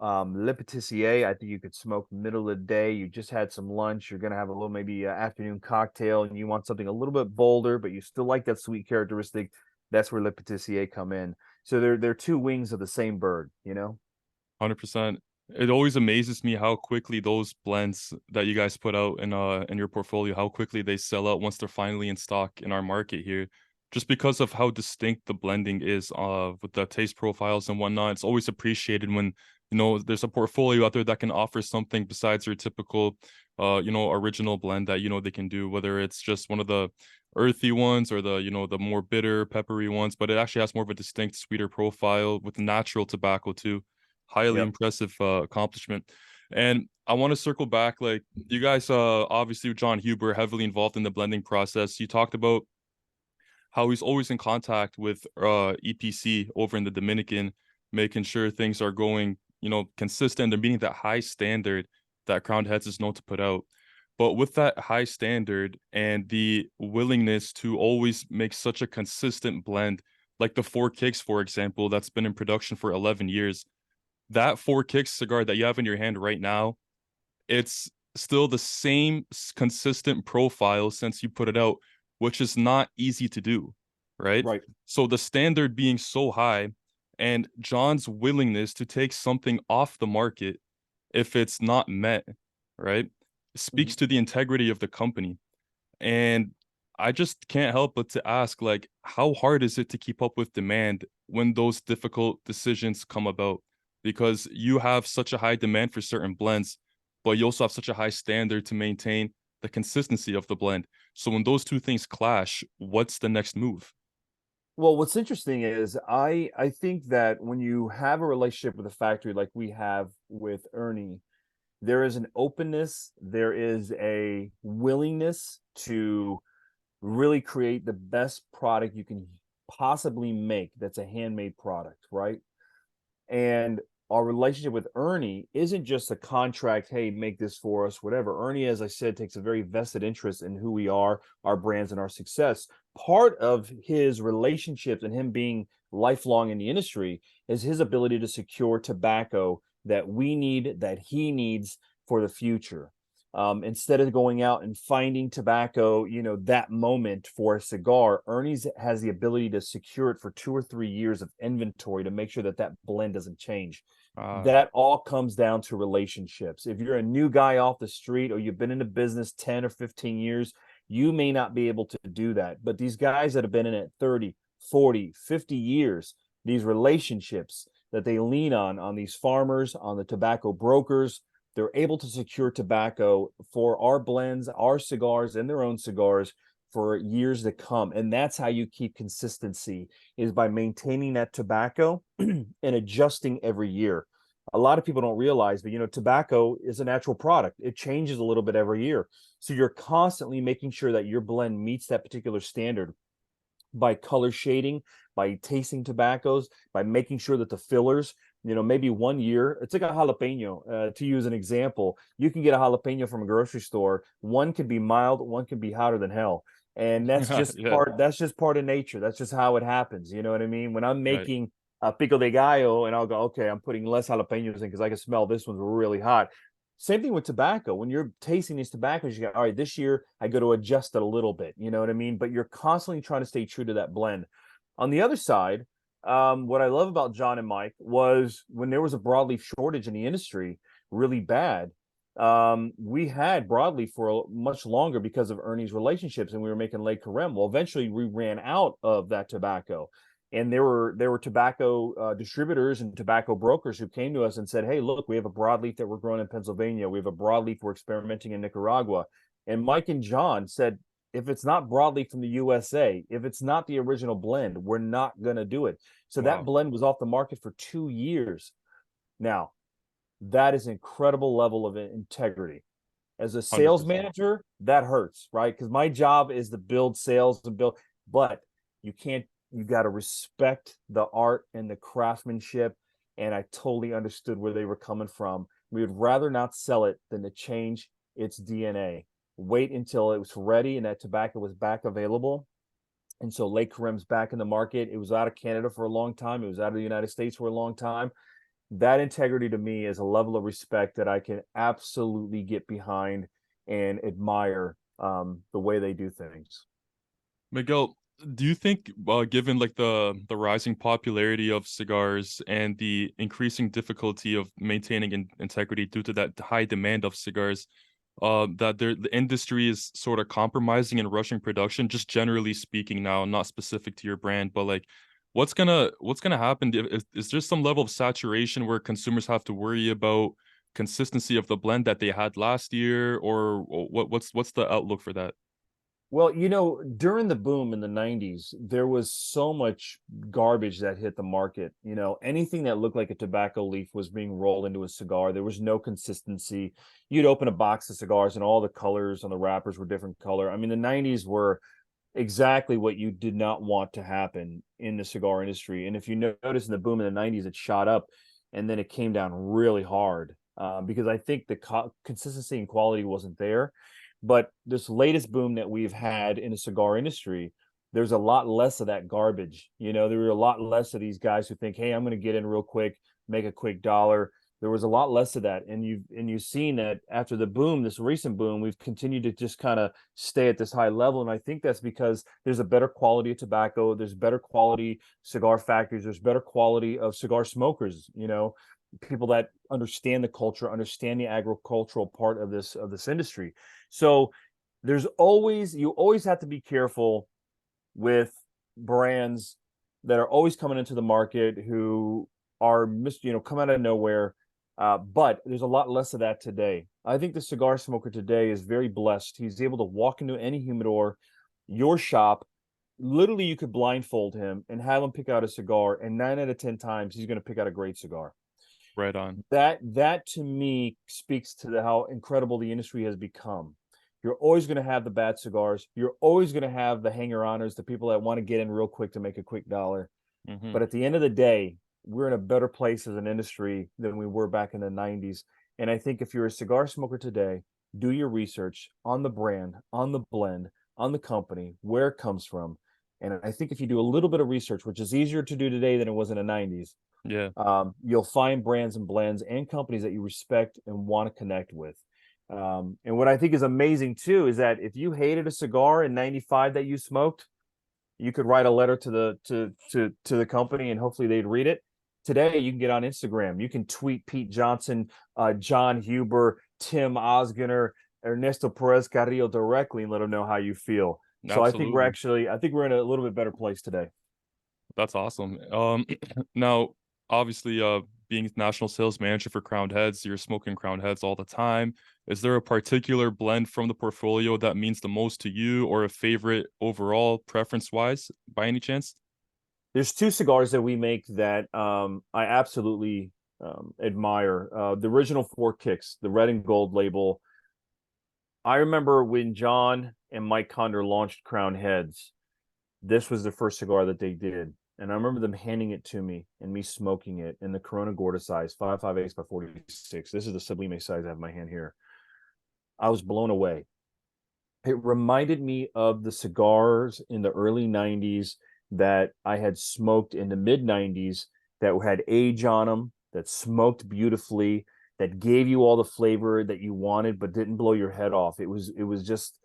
Le Patissier, I think you could smoke middle of the day. You just had some lunch. You're going to have a little maybe afternoon cocktail, and you want something a little bit bolder, but you still like that sweet characteristic. That's where Le Patissier come in. So they're two wings of the same bird, 100%. It always amazes me how quickly those blends that you guys put out in your portfolio, how quickly they sell out once they're finally in stock in our market here. Just because of how distinct the blending is with the taste profiles and whatnot. It's always appreciated when, there's a portfolio out there that can offer something besides your typical original blend that, they can do, whether it's just one of the earthy ones or the more bitter, peppery ones, but it actually has more of a distinct, sweeter profile with natural tobacco too. Highly Yep. impressive accomplishment. And I want to circle back, like you guys, obviously with John Huber, heavily involved in the blending process. You talked about how he's always in contact with EPC over in the Dominican, making sure things are going, consistent and meeting that high standard that Crowned Heads is known to put out. But with that high standard and the willingness to always make such a consistent blend, like the Four Kicks, for example, that's been in production for 11 years, that Four Kicks cigar that you have in your hand right now, it's still the same consistent profile since you put it out, which is not easy to do, right? Right. So the standard being so high and John's willingness to take something off the market if it's not met, right, Mhm. speaks to the integrity of the company. And I just can't help but to ask, like, how hard is it to keep up with demand when those difficult decisions come about? Because you have such a high demand for certain blends, but you also have such a high standard to maintain the consistency of the blend. So when those two things clash, what's the next move? Well, what's interesting is I think that when you have a relationship with a factory like we have with Ernie, there is an openness, there is a willingness to really create the best product you can possibly make that's a handmade product, right? And our relationship with Ernie isn't just a contract, hey, make this for us, whatever. Ernie, as I said, takes a very vested interest in who we are, our brands, and our success. Part of his relationships and him being lifelong in the industry is his ability to secure tobacco that we need, that he needs for the future. Instead of going out and finding tobacco, that moment for a cigar, Ernie's has the ability to secure it for 2 or 3 years of inventory to make sure that that blend doesn't change. Uh, That all comes down to relationships. If you're a new guy off the street or you've been in the business 10 or 15 years, you may not be able to do that. But these guys that have been in it 30, 40, 50 years, these relationships that they lean on these farmers, on the tobacco brokers, they're able to secure tobacco for our blends, our cigars, and their own cigars for years to come. And that's how you keep consistency, is by maintaining that tobacco and adjusting every year. A lot of people don't realize, but tobacco is a natural product. It changes a little bit every year. So you're constantly making sure that your blend meets that particular standard by color shading, by tasting tobaccos, by making sure that the fillers, maybe one year, it's like a jalapeno, to use an example. You can get a jalapeno from a grocery store. One can be mild, one can be hotter than hell. And yeah, that's just part of nature. That's just how it happens. You know what I mean? When I'm right. making a pico de gallo and I'll go, okay, I'm putting less jalapenos in because I can smell this one's really hot. Same thing with tobacco. When you're tasting these tobaccos, you go, all right, this year I go to adjust it a little bit. You know what I mean? But you're constantly trying to stay true to that blend. On the other side, what I love about John and Mike was when there was a broadleaf shortage in the industry, really bad. We had broadleaf for much longer because of Ernie's relationships, and we were making Le Carême. Well, eventually we ran out of that tobacco, and there were tobacco distributors and tobacco brokers who came to us and said, hey, look, we have a broadleaf that we're growing in Pennsylvania, we have a broadleaf we're experimenting in Nicaragua. And Mike and John said, if it's not broadleaf from the USA, if it's not the original blend, we're not going to do it. So that Wow. blend was off the market for 2 years. Now, that is an incredible level of integrity. As a sales 100%. manager, that hurts, right? Because my job is to build sales and build, but you can't, you got to respect the art and the craftsmanship. And I totally understood where they were coming from. We would rather not sell it than to change its DNA. Wait until it was ready and that tobacco was back available. And so Lake Carême's back in the market. It was out of Canada for a long time. It was out of the United States for a long time. That integrity to me is a level of respect that I can absolutely get behind and admire, the way they do things. Miguel, do you think, given like the rising popularity of cigars and the increasing difficulty of maintaining integrity due to that high demand of cigars, that the industry is sort of compromising and rushing production, just generally speaking now, not specific to your brand, but like, what's gonna happen? Is there some level of saturation where consumers have to worry about consistency of the blend that they had last year, or what's the outlook for that? Well, during the boom in the 90s, there was so much garbage that hit the market. Anything that looked like a tobacco leaf was being rolled into a cigar. There was no consistency. You'd open a box of cigars and all the colors on the wrappers were different color. I mean, the 90s were exactly what you did not want to happen in the cigar industry. And if you notice in the boom in the 90s, it shot up and then it came down really hard because I think the consistency and quality wasn't there. But this latest boom that we've had in the cigar industry, there's a lot less of that garbage. You know, there were a lot less of these guys who think, hey, I'm going to get in real quick, make a quick dollar. There was a lot less of that, and you've seen that after the boom, this recent boom, we've continued to just kind of stay at this high level. And I think that's because there's a better quality of tobacco, there's better quality cigar factories, there's better quality of cigar smokers, you know, people that understand the culture, understand the agricultural part of this industry. So you always have to be careful with brands that are always coming into the market who are come out of nowhere. But there's a lot less of that today. I think the cigar smoker today is very blessed. He's able to walk into any humidor, your shop. Literally, you could blindfold him and have him pick out a cigar, and 9 out of 10 times he's going to pick out a great cigar. Right on. That to me speaks to how incredible the industry has become. You're always going to have the bad cigars. You're always going to have the hanger-oners, the people that want to get in real quick to make a quick dollar. Hmm. But at the end of the day, we're in a better place as an industry than we were back in the 90s. And I think if you're a cigar smoker today, do your research on the brand, on the blend, on the company, where it comes from. And I think if you do a little bit of research, which is easier to do today than it was in the 90s, Yeah. you'll find brands and blends and companies that you respect and want to connect with. And what I think is amazing too is that if you hated a cigar in 95 that you smoked, you could write a letter to the company and hopefully they'd read it. Today you can get on Instagram, you can tweet Pete Johnson, John Huber, Tim Osgener, Ernesto Perez Carrillo directly and let them know how you feel. So Absolutely. I think we're in a little bit better place today. That's awesome. Now, obviously, being national sales manager for Crowned Heads, you're smoking Crowned Heads all the time. Is there a particular blend from the portfolio that means the most to you, or a favorite overall, preference-wise, by any chance? There's two cigars that we make that I absolutely admire. The original Four Kicks, the red and gold label. I remember when John and Mike Conder launched Crown Heads, this was the first cigar that they did. And I remember them handing it to me and me smoking it in the Corona Gorda size, 5.58 by 46. This is the Sublime size I have in my hand here. I was blown away. It reminded me of the cigars in the early 90s that I had smoked in the mid 90s that had age on them, that smoked beautifully, that gave you all the flavor that you wanted, but didn't blow your head off. It was just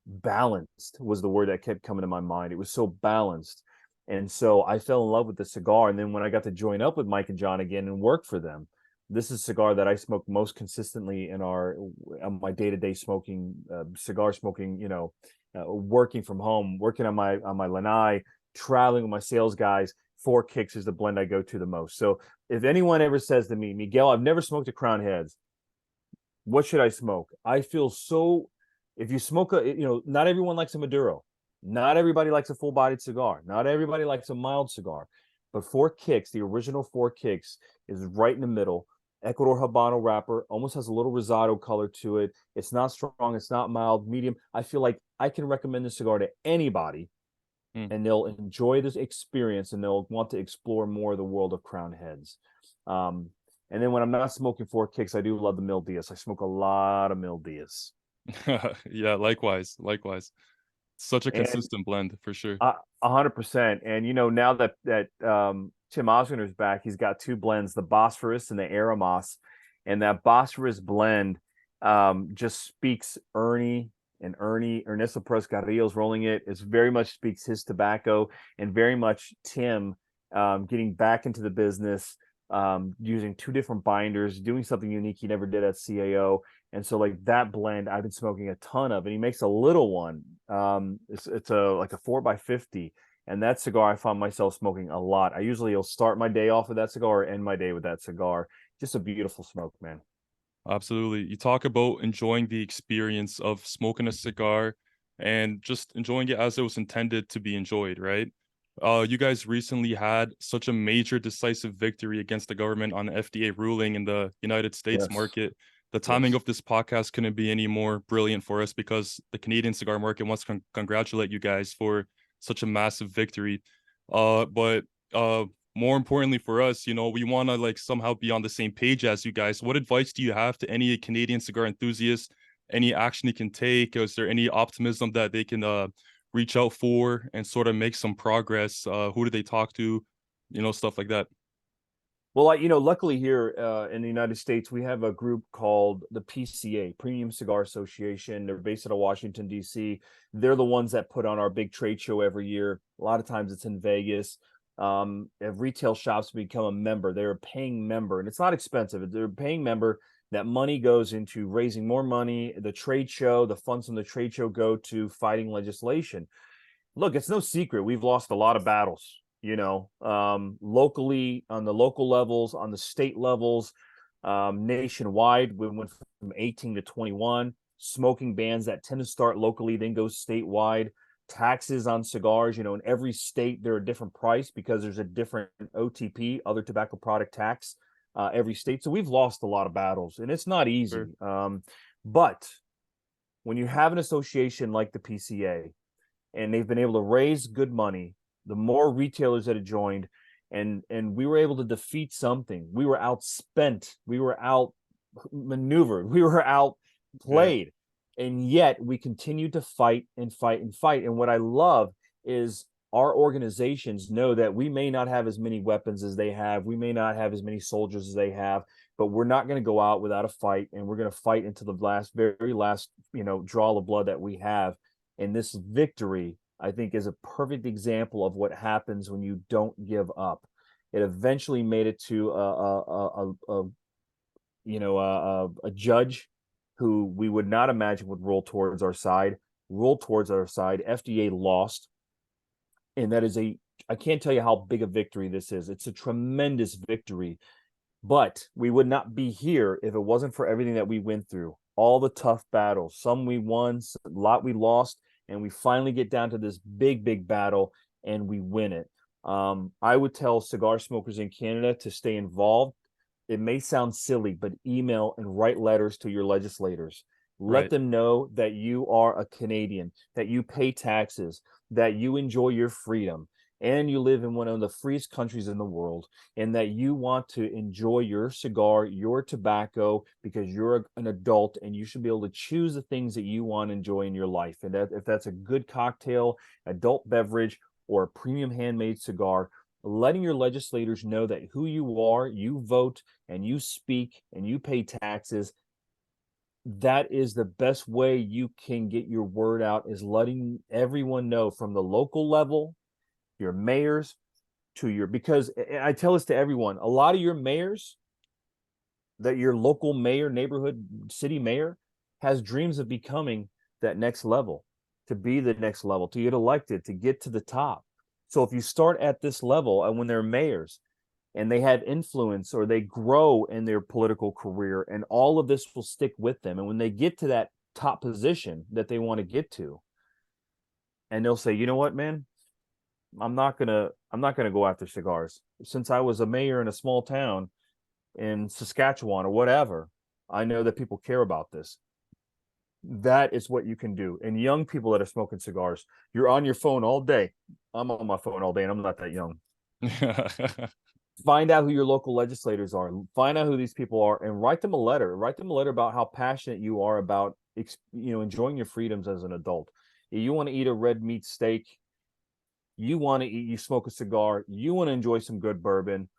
balanced was the word that kept coming to my mind. It was so balanced. And so I fell in love with the cigar. And then when I got to join up with Mike and John again and work for them, this is a cigar that I smoke most consistently in our on my day-to-day smoking, cigar smoking, working from home, working on my lanai, traveling with my sales guys. Four Kicks is the blend I go to the most. So if anyone ever says to me, Miguel, I've never smoked a Crown Heads, what should I smoke? I feel so. If you smoke not everyone likes a Maduro. Not everybody likes a full bodied cigar. Not everybody likes a mild cigar. But Four Kicks, the original Four Kicks, is right in the middle. Ecuador Habano wrapper, almost has a little rosado color to it. It's not strong, it's not mild, medium. I feel like I can recommend this cigar to anybody Hmm. and they'll enjoy this experience and they'll want to explore more of the world of Crown Heads. Um, and then when I'm not smoking Four Kicks, I do love the Mil Diaz. I smoke a lot of Mil Diaz. Yeah, likewise, likewise. Such a And consistent blend for sure. 100%. And now that Tim Osgoner's back, he's got two blends, the Bosphorus and the Eremos. And that Bosphorus blend just speaks Ernesto Perez Carrillo's rolling it. It very much speaks his tobacco and very much Tim getting back into the business, using two different binders, doing something unique he never did at CAO. And so like that blend I've been smoking a ton of, and he makes a little one. It's like a 4x50, and that cigar I found myself smoking a lot. I usually will start my day off with that cigar or end my day with that cigar. Just a beautiful smoke, man. Absolutely. You talk about enjoying the experience of smoking a cigar and just enjoying it as it was intended to be enjoyed, right? You guys recently had such a major decisive victory against the government on the FDA ruling in the United States Yes. market. The timing Yes. of this podcast couldn't be any more brilliant for us because the Canadian cigar market wants to congratulate you guys for such a massive victory. But more importantly for us, you know, we want to like somehow be on the same page as you guys. What advice do you have to any Canadian cigar enthusiasts? Any action they can take? Is there any optimism that they can reach out for and sort of make some progress? Who do they talk to? You know, stuff like that. Well, luckily here in the United States, we have a group called the PCA, Premium Cigar Association. They're based out of Washington, D.C. They're the ones that put on our big trade show every year. A lot of times it's in Vegas. If retail shops become a member, they're a paying member, and it's not expensive. They're a paying member. That money goes into raising more money. The trade show, the funds from the trade show go to fighting legislation. Look, it's no secret we've lost a lot of battles, locally, on the local levels, on the state levels, nationwide. We went from 18 to 21. Smoking bans that tend to start locally, then go statewide. Taxes on cigars, in every state they're a different price because there's a different OTP, other tobacco product tax, every state. So we've lost a lot of battles, and it's not easy. Sure. But when you have an association like the PCA, and they've been able to raise good money, the more retailers that have joined, and we were able to defeat something. We were outspent, we were outmaneuvered, we were outplayed, and yet we continued to fight and fight and fight. And what I love is our organizations know that we may not have as many weapons as they have, we may not have as many soldiers as they have, but we're not going to go out without a fight, and we're going to fight into the very last, draw of blood that we have. And this victory, I think, is a perfect example of what happens when you don't give up. It eventually made it to a judge who we would not imagine would roll towards our side. FDA lost, and that is I can't tell you how big a victory this is. It's a tremendous victory, but we would not be here if it wasn't for everything that we went through. All the tough battles, some we won, a lot we lost, and we finally get down to this big battle and we win it. I would tell cigar smokers in Canada to stay involved. It may sound silly, but email and write letters to your legislators. Let Right. them know that you are a Canadian, that you pay taxes, that you enjoy your freedom, and you live in one of the freest countries in the world, and that you want to enjoy your cigar, your tobacco, because you're an adult and you should be able to choose the things that you want to enjoy in your life. And that if that's a good cocktail, adult beverage, or a premium handmade cigar, letting your legislators know that who you are, you vote and you speak and you pay taxes. That is the best way you can get your word out, is letting everyone know from the local level, your mayors, because I tell this to everyone, a lot of your mayors, that your local mayor, neighborhood, city mayor, has dreams of becoming that next level, to be the next level, to get elected, to get to the top. So if you start at this level, and when they're mayors and they have influence or they grow in their political career, and all of this will stick with them. And when they get to that top position that they want to get to, and they'll say, you know what, man, I'm not gonna go after cigars. Since I was a mayor in a small town in Saskatchewan or whatever, I know that people care about this. That is what you can do. And young people that are smoking cigars, you're on your phone all day. I'm on my phone all day, and I'm not that young. Find out who your local legislators are. Find out who these people are, and write them a letter. Write them a letter about how passionate you are about, enjoying your freedoms as an adult. You want to eat a red meat steak, you smoke a cigar, you want to enjoy some good bourbon.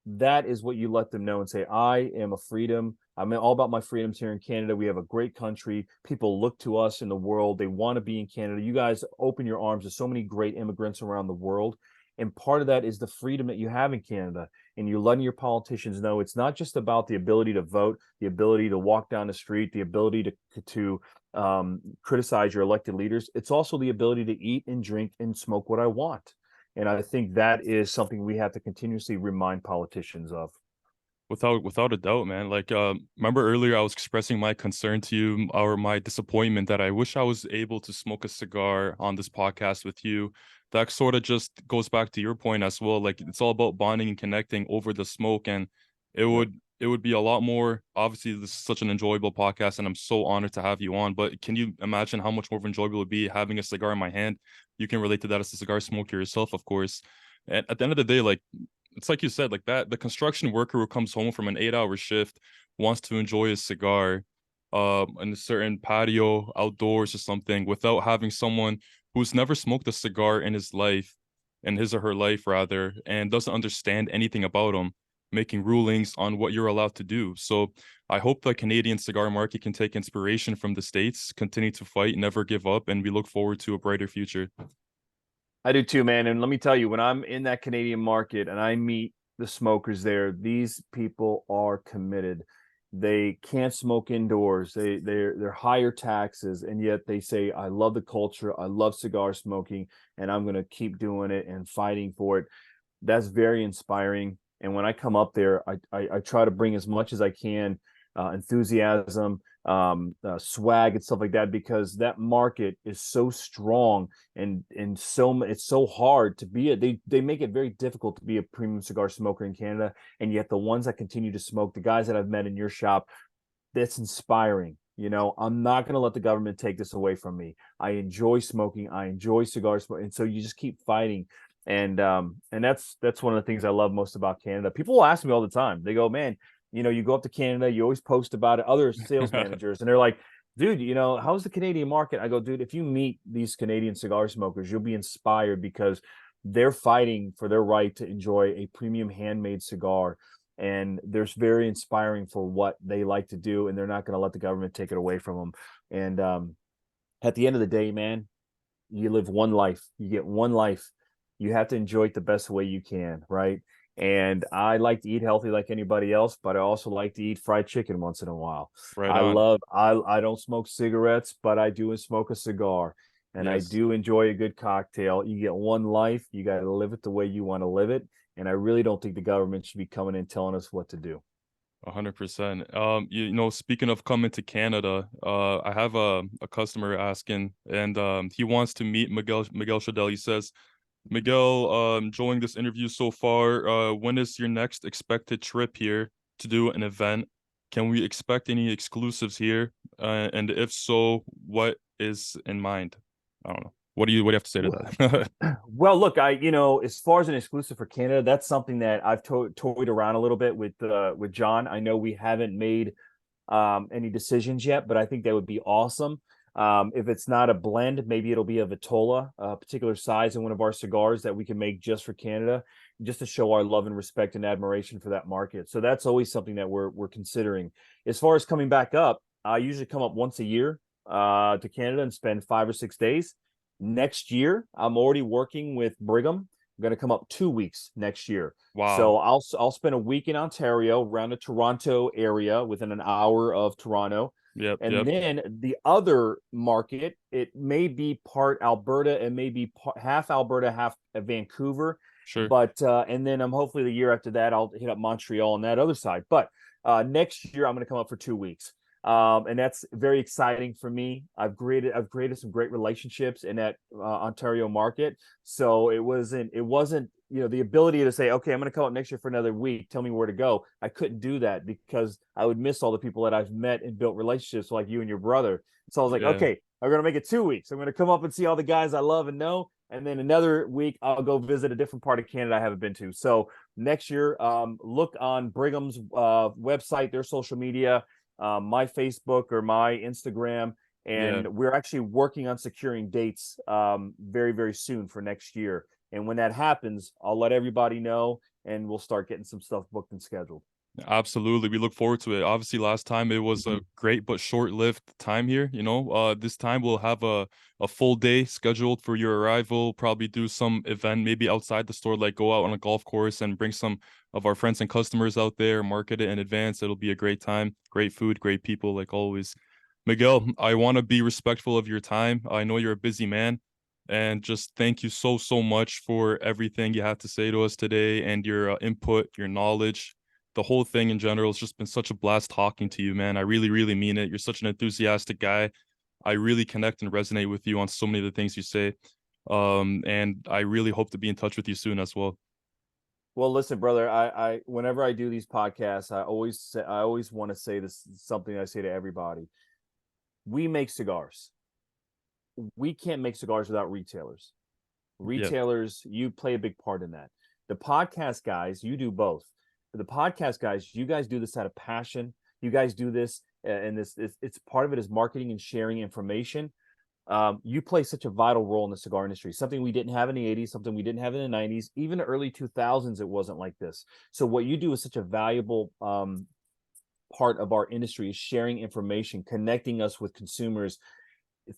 That is what you let them know, and say, I am a freedom. I'm all about my freedoms here in Canada. We have a great country. People look to us in the world. They want to be in Canada. You guys open your arms to so many great immigrants around the world. And part of that is the freedom that you have in Canada. And you're letting your politicians know it's not just about the ability to vote, the ability to walk down the street, the ability to criticize your elected leaders. It's also the ability to eat and drink and smoke what I want. And I think that is something we have to continuously remind politicians of. Without a doubt, man. Like, remember earlier I was expressing my concern to you, or my disappointment that I wish I was able to smoke a cigar on this podcast with you. That sort of just goes back to your point as well. Like, it's all about bonding and connecting over the smoke, and it Yep. would it would be a lot more. Obviously, this is such an enjoyable podcast, and I'm so honored to have you on. But can you imagine how much more enjoyable it would be having a cigar in my hand? You can relate to that as a cigar smoker yourself, of course. And at the end of the day, like it's like you said, like that the construction worker who comes home from an 8 hour shift wants to enjoy a cigar in a certain patio outdoors or something without having someone who's never smoked a cigar in his life, in his or her life rather, and doesn't understand anything about them, making rulings on what you're allowed to do. So I hope the Canadian cigar market can take inspiration from the States, continue to fight, never give up, and we look forward to a brighter future. I do too, man. And let me tell you, when I'm in that Canadian market and I meet the smokers there, these people are committed. They can't smoke indoors. They're higher taxes, and yet they say, "I love the culture. I love cigar smoking, and I'm going to keep doing it and fighting for it." That's very inspiring. And when I come up there, I try to bring as much as I can, enthusiasm, swag, and stuff like that, because that market is so strong and so it's so hard to be they make it very difficult to be a premium cigar smoker in Canada, and yet the ones that continue to smoke, the guys that I've met in your shop, that's inspiring. I'm not going to let the government take this away from me. I enjoy smoking. I enjoy cigar smoking, and so you just keep fighting. And that's one of the things I love most about Canada. People will ask me all the time. They go, "Man, you go up to Canada, you always post about it." Other sales managers, and they're like, "Dude, how's the Canadian market?" I go, "Dude, if you meet these Canadian cigar smokers, you'll be inspired because they're fighting for their right to enjoy a premium handmade cigar." And they're very inspiring for what they like to do, and they're not going to let the government take it away from them. And at the end of the day, man, you live one life. You get one life. You have to enjoy it the best way you can, right? And I like to eat healthy like anybody else, but I also like to eat fried chicken once in a while. Right I on. love I don't smoke cigarettes, but I do smoke a cigar. And I Yes. do enjoy a good cocktail. You get one life, you got to live it the way you want to live it. And I really don't think the government should be coming in telling us what to do. 100%. Speaking of coming to Canada, I have a customer asking, and he wants to meet Miguel Shoedel. He says, Miguel, enjoying this interview so far. When is your next expected trip here to do an event? Can we expect any exclusives here? And if so, what is in mind? I don't know. What do you have to say to that? Well, look, as far as an exclusive for Canada, that's something that I've toyed around a little bit with John. I know we haven't made any decisions yet, but I think that would be awesome. If it's not a blend, maybe it'll be a Vitola, a particular size in one of our cigars that we can make just for Canada, just to show our love and respect and admiration for that market. So that's always something that we're considering. As far as coming back up, I usually come up once a year to Canada and spend 5 or 6 days. Next year, I'm already working with Brigham. I'm going to come up 2 weeks next year. Wow. So I'll spend a week in Ontario, around the Toronto area, within an hour of Toronto. Yep, And yep. then the other market, it may be part Alberta, and maybe half Alberta, half Vancouver. Sure. But and then I'm hopefully the year after that, I'll hit up Montreal on that other side. But next year, I'm going to come up for 2 weeks. And that's very exciting for me. I've created some great relationships in that Ontario market. So it wasn't the ability to say, okay, I'm going to come up next year for another week. Tell me where to go. I couldn't do that because I would miss all the people that I've met and built relationships like you and your brother. So I was like, Yeah. okay, I'm going to make it 2 weeks. I'm going to come up and see all the guys I love and know. And then another week, I'll go visit a different part of Canada I haven't been to. So next year, look on Brigham's website, their social media, my Facebook or my Instagram, Yeah. and we're actually working on securing dates very, very soon for next year. And when that happens, I'll let everybody know, and we'll start getting some stuff booked and scheduled. Absolutely. We look forward to it. Obviously, last time it was a great but short-lived time here, you know. This time we'll have a full day scheduled for your arrival, probably do some event maybe outside the store, like go out on a golf course and bring some of our friends and customers out there, market it in advance. It'll be a great time, great food, great people, like always. Miguel, I want to be respectful of your time. I know you're a busy man, and just thank you so, so much for everything you have to say to us today and your input, your knowledge, the whole thing in general. It's just been such a blast talking to you, man. I really, really mean it. You're such an enthusiastic guy. I really connect and resonate with you on so many of the things you say. And I really hope to be in touch with you soon as well. Well, listen, brother, I whenever I do these podcasts, I always want to say this, something I say to everybody. We make cigars. We can't make cigars without retailers. Yeah. Retailers, you play a big part in that. The podcast guys, you do both. For the podcast guys, you guys do this out of passion. You guys do this, and it's part of it is marketing and sharing information. You play such a vital role in the cigar industry, something we didn't have in the 80s, something we didn't have in the 90s, even the early 2000s, it wasn't like this. So what you do is such a valuable part of our industry is sharing information, connecting us with consumers.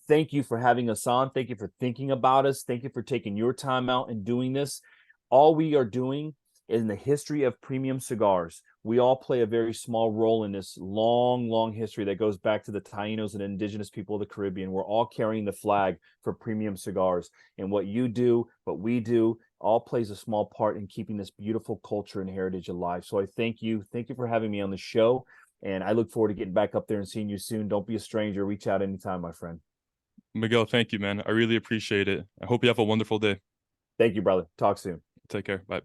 Thank you for having us on. Thank you for thinking about us. Thank you for taking your time out and doing this. All we are doing in the history of premium cigars, we all play a very small role in this long, long history that goes back to the Tainos and indigenous people of the Caribbean. We're all carrying the flag for premium cigars. And what you do, what we do, all plays a small part in keeping this beautiful culture and heritage alive. So I thank you. Thank you for having me on the show. And I look forward to getting back up there and seeing you soon. Don't be a stranger. Reach out anytime, my friend. Miguel, thank you, man. I really appreciate it. I hope you have a wonderful day. Thank you, brother. Talk soon. Take care. Bye.